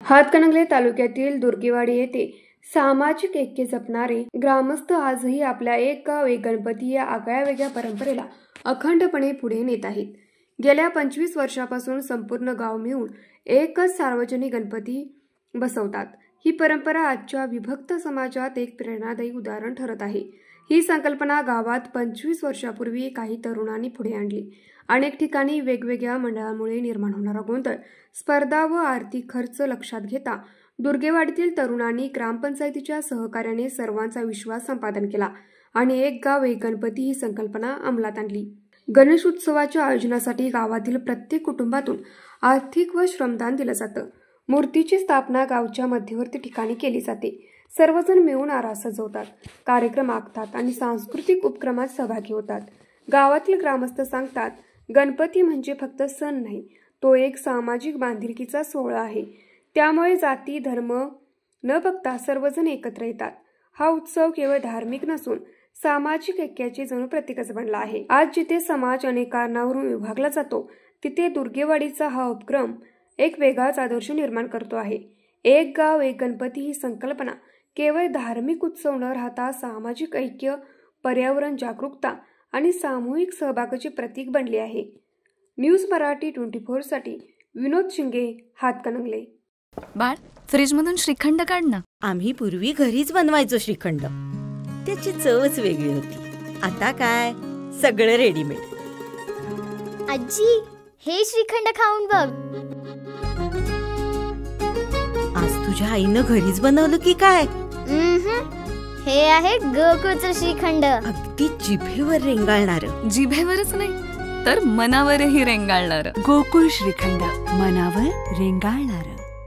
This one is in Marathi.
हातकणंगले तालुक्यातील दुर्गेवाडी येथे सामाजिक ऐक्य जपणारे ग्रामस्थ आजही आपल्या एक गाव एक गणपती या आगळ्यावेगळ्या परंपरेला अखंडपणे पुढे नेत आहेत। गेल्या 25 वर्षापासून संपूर्ण गाव मिळून एकच सार्वजनिक गणपती बसवतात। ही परंपरा आजच्या विभक्त समाजात एक प्रेरणादायी उदाहरण ठरत आहे। ही संकल्पना गावात 25 वर्षापूर्वी काही तरुणांनी पुढे आणली। अनेक ठिकाणी वेगवेगळ्या मंडळांमुळे निर्माण होणारा गोंधळ, स्पर्धा व आर्थिक खर्च लक्षात घेता दुर्गेवाडीतील तरुणांनी ग्रामपंचायतीच्या सहकार्याने सर्वांचा विश्वास संपादन केला आणि एक गाव एक गणपती ही संकल्पना अंमलात आणली। गणेश उत्सवाच्या आयोजनासाठी गावातील प्रत्येक कुटुंबातून आर्थिक व श्रमदान दिलं जातं। मूर्तीची स्थापना गावच्या मध्यवर्ती ठिकाणी केली जाते। सर्वजण मिळून आरास सजवतात, कार्यक्रम आखतात आणि सांस्कृतिक उपक्रमात सहभागी होतात। गावातील ग्रामस्थ सांगतात, गणपती म्हणजे फक्त सण नाही, तो एक सामाजिक बांधिलकीचा सोहळा आहे। त्यामुळे जाती धर्म न बघता सर्वजण एकत्र येतात। हा उत्सव केवळ धार्मिक नसून सामाजिक ऐक्याचे जणू प्रतीकच बनला आहे। आज जिथे समाज अनेक कारणावरून विभागला जातो, तिथे दुर्गेवाडीचा हा उपक्रम एक वेगळाच आदर्श निर्माण करतो आहे। एक गाव एक गणपती ही संकल्पना केवळ धार्मिक उत्सव न राहता सामाजिक ऐक्य, पर्यावरण जागरूकता आणि सामूहिक सहभागाचे प्रतीक बनले आहे। न्यूज मराठी 24 साठी विनोद शिंगे, हातकणंगले। बाळ, फ्रीजमधून श्रीखंड काढ ना। आम्ही पूर्वी घरीच बनवायचो श्रीखंड, त्याची चवच वेगळी होती। आता काय सगळं रेडीमेड। आजी, हे श्रीखंड खाऊन बघ। आज तुझ्या आईनं घरीच बनवलं की काय? हे आहे गोकुळचं श्रीखंड। अगदी जिभेवर रेंगाळणार। जिभेवरच नाही तर मनावरही रेंगाळणार। गोकुळ श्रीखंड, मनावर रेंगाळणार।